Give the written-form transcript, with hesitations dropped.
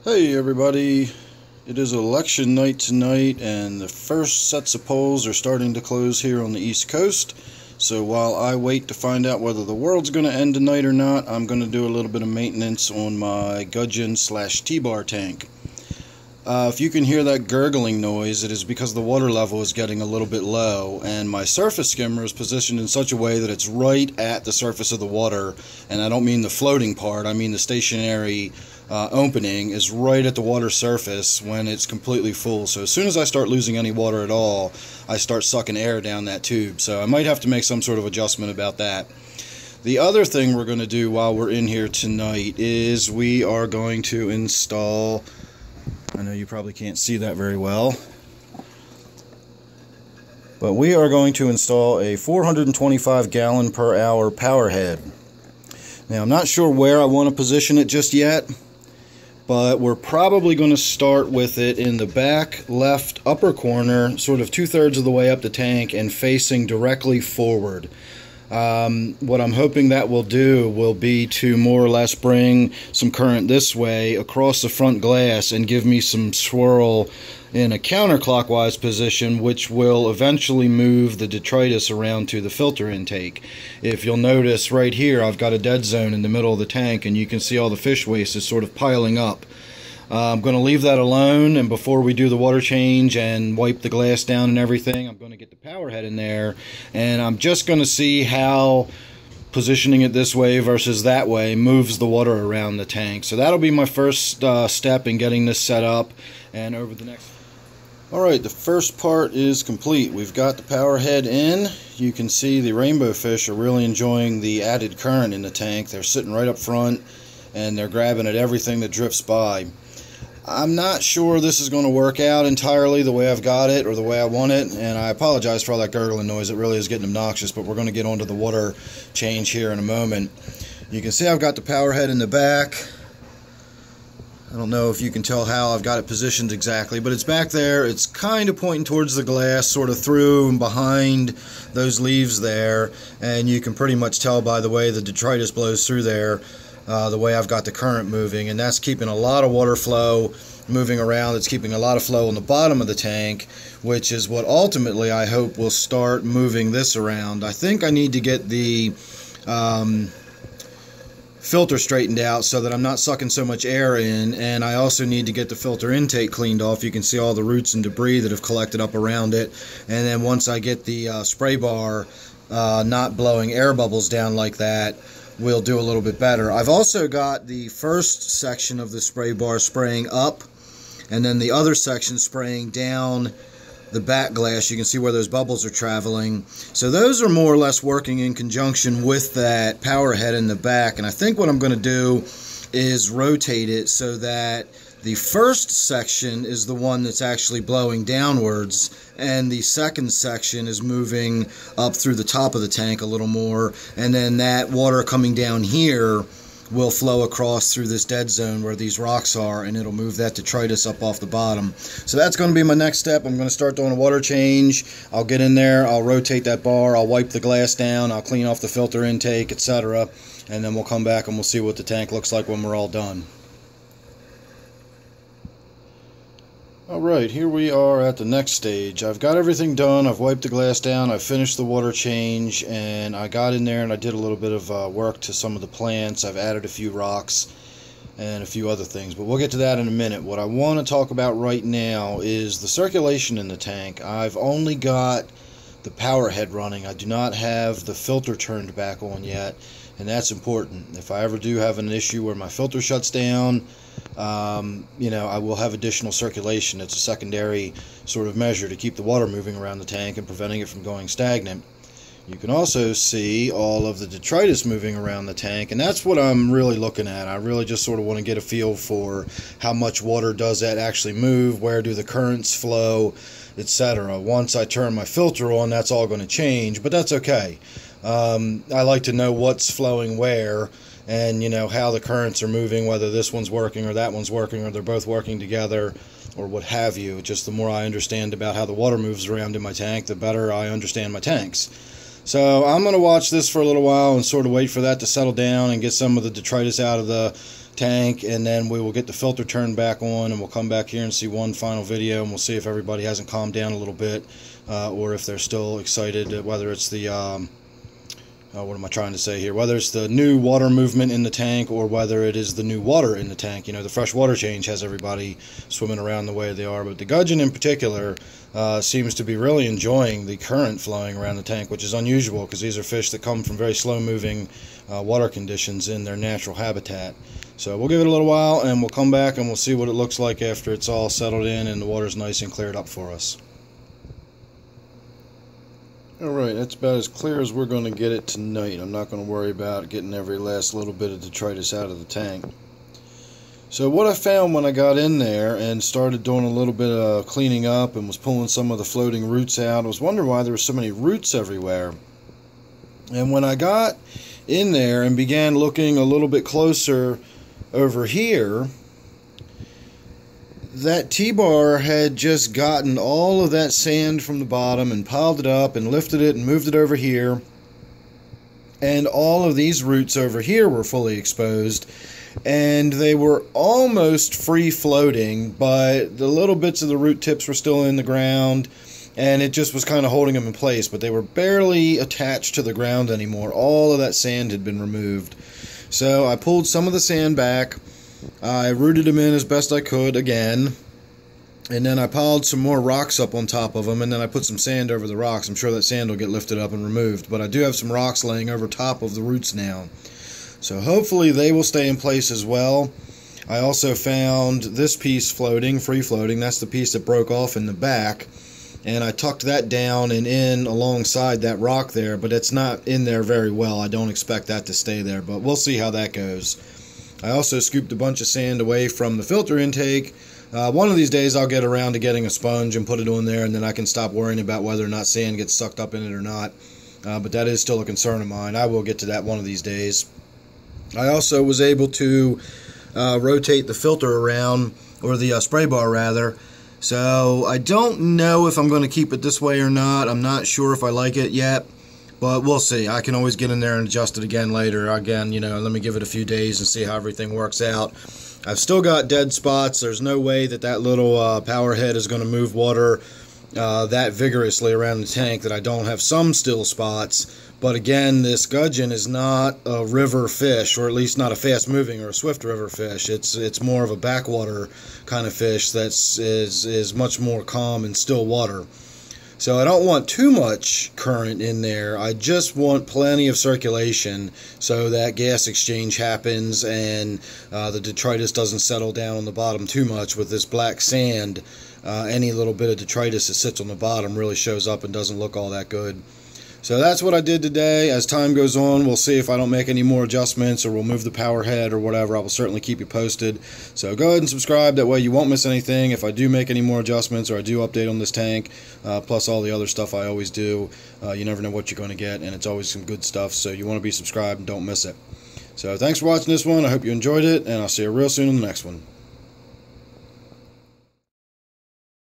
Hey everybody, it is election night tonight and the first sets of polls are starting to close here on the East Coast. So while I wait to find out whether the world's going to end tonight or not, I'm going to do a little bit of maintenance on my Gudgeon / T Bar tank. If you can hear that gurgling noise, it is because the water level is getting a little bit low, and my surface skimmer is positioned in such a way that it's right at the surface of the water, and I don't mean the floating part, I mean the stationary opening is right at the water surface when it's completely full. So as soon as I start losing any water at all, I start sucking air down that tube. So I might have to make some sort of adjustment about that. The other thing we're going to do while we're in here tonight is we are going to install, I know you probably can't see that very well, but we are going to install a 425 gallon per hour Powerhead. Now I'm not sure where I want to position it just yet, but we're probably going to start with it in the back left upper corner, sort of 2/3 of the way up the tank and facing directly forward. What I'm hoping that will do will be to more or less bring some current this way across the front glass and give me some swirl in a counterclockwise position, which will eventually move the detritus around to the filter intake. If you'll notice right here, I've got a dead zone in the middle of the tank and you can see all the fish waste is sort of piling up. I'm going to leave that alone, and before we do the water change and wipe the glass down and everything, I'm going to get the Powerhead in there, and I'm just going to see how positioning it this way versus that way moves the water around the tank. So that'll be my first step in getting this set up, and over the next... Alright, the first part is complete. We've got the Powerhead in. You can see the Rainbowfish are really enjoying the added current in the tank. They're sitting right up front and they're grabbing at everything that drifts by. I'm not sure this is going to work out entirely the way I've got it or the way I want it, and I apologize for all that gurgling noise. It really is getting obnoxious, but we're going to get onto the water change here in a moment. You can see I've got the Powerhead in the back. I don't know if you can tell how I've got it positioned exactly, but it's back there. It's kind of pointing towards the glass, sort of through and behind those leaves there, and you can pretty much tell by the way the detritus blows through there, the way I've got the current moving, and that's keeping a lot of water flow moving around. It's keeping a lot of flow on the bottom of the tank, which is what ultimately I hope will start moving this around. I think I need to get the filter straightened out so that I'm not sucking so much air in, and I also need to get the filter intake cleaned off. You can see all the roots and debris that have collected up around it, and then once I get the spray bar not blowing air bubbles down like that, we'll do a little bit better. I've also got the first section of the spray bar spraying up, and then the other section spraying down the back glass. You can see where those bubbles are traveling. So those are more or less working in conjunction with that Powerhead in the back, and I think what I'm going to do is rotate it so that the first section is the one that's actually blowing downwards, and the second section is moving up through the top of the tank a little more, and then that water coming down here will flow across through this dead zone where these rocks are, and it'll move that detritus up off the bottom. So that's going to be my next step. I'm going to start doing a water change. I'll get in there, I'll rotate that bar, I'll wipe the glass down, I'll clean off the filter intake, etc., and then we'll come back and we'll see what the tank looks like when we're all done. Alright, here we are at the next stage. I've got everything done, I've wiped the glass down, I've finished the water change, and I got in there and I did a little bit of work to some of the plants. I've added a few rocks and a few other things, but we'll get to that in a minute. What I want to talk about right now is the circulation in the tank. I've only got the Powerhead running. I do not have the filter turned back on yet, and that's important. If I ever do have an issue where my filter shuts down, you know, I will have additional circulation. It's a secondary sort of measure to keep the water moving around the tank and preventing it from going stagnant. You can also see all of the detritus moving around the tank, and that's what I'm really looking at. I really just sort of want to get a feel for how much water does that actually move, where do the currents flow, etc. Once I turn my filter on, that's all going to change, but that's okay. I like to know what's flowing where, and you know how the currents are moving, whether this one's working or that one's working, or they're both working together, or what have you. Just the more I understand about how the water moves around in my tank, the better I understand my tanks. So I'm going to watch this for a little while and sort of wait for that to settle down and get some of the detritus out of the tank, and then we will get the filter turned back on, and we'll come back here and see one final video, and we'll see if everybody hasn't calmed down a little bit, or if they're still excited, whether it's the what am I trying to say here, whether it's the new water movement in the tank or whether it is the new water in the tank. You know, the fresh water change has everybody swimming around the way they are, but the gudgeon in particular seems to be really enjoying the current flowing around the tank, which is unusual because these are fish that come from very slow moving water conditions in their natural habitat. So we'll give it a little while and we'll come back and we'll see what it looks like after it's all settled in and the water's nice and cleared up for us. Alright, that's about as clear as we're going to get it tonight. I'm not going to worry about getting every last little bit of detritus out of the tank. So what I found when I got in there and started doing a little bit of cleaning up and was pulling some of the floating roots out, I was wondering why there were so many roots everywhere. And when I got in there and began looking a little bit closer over here, that T-bar had just gotten all of that sand from the bottom and piled it up and lifted it and moved it over here, and all of these roots over here were fully exposed, and they were almost free floating, but the little bits of the root tips were still in the ground, and it just was kind of holding them in place, but they were barely attached to the ground anymore. All of that sand had been removed. So I pulled some of the sand back, I rooted them in as best I could again, and then I piled some more rocks up on top of them, and then I put some sand over the rocks. I'm sure that sand will get lifted up and removed, but I do have some rocks laying over top of the roots now. So hopefully they will stay in place as well. I also found this piece floating, free floating. That's the piece that broke off in the back, and I tucked that down and in alongside that rock there, but it's not in there very well. I don't expect that to stay there, but we'll see how that goes. I also scooped a bunch of sand away from the filter intake. One of these days I'll get around to getting a sponge and put it on there, and then I can stop worrying about whether or not sand gets sucked up in it or not. But that is still a concern of mine. I will get to that one of these days. I also was able to rotate the filter around, or the spray bar rather. So I don't know if I'm going to keep it this way or not. I'm not sure if I like it yet. But we'll see. I can always get in there and adjust it again later. Again, you know, let me give it a few days and see how everything works out. I've still got dead spots. There's no way that that little power head is going to move water that vigorously around the tank that I don't have some still spots. But again, this gudgeon is not a river fish, or at least not a fast-moving or a swift river fish. It's more of a backwater kind of fish that is much more calm and still water. So I don't want too much current in there. I just want plenty of circulation so that gas exchange happens and the detritus doesn't settle down on the bottom too much with this black sand. Any little bit of detritus that sits on the bottom really shows up and doesn't look all that good. So that's what I did today. As time goes on, we'll see if I don't make any more adjustments, or we'll move the power head or whatever. I will certainly keep you posted. So go ahead and subscribe. That way you won't miss anything if I do make any more adjustments or I do update on this tank, plus all the other stuff I always do. You never know what you're going to get, and it's always some good stuff. So you want to be subscribed and don't miss it. So thanks for watching this one. I hope you enjoyed it, and I'll see you real soon in the next one.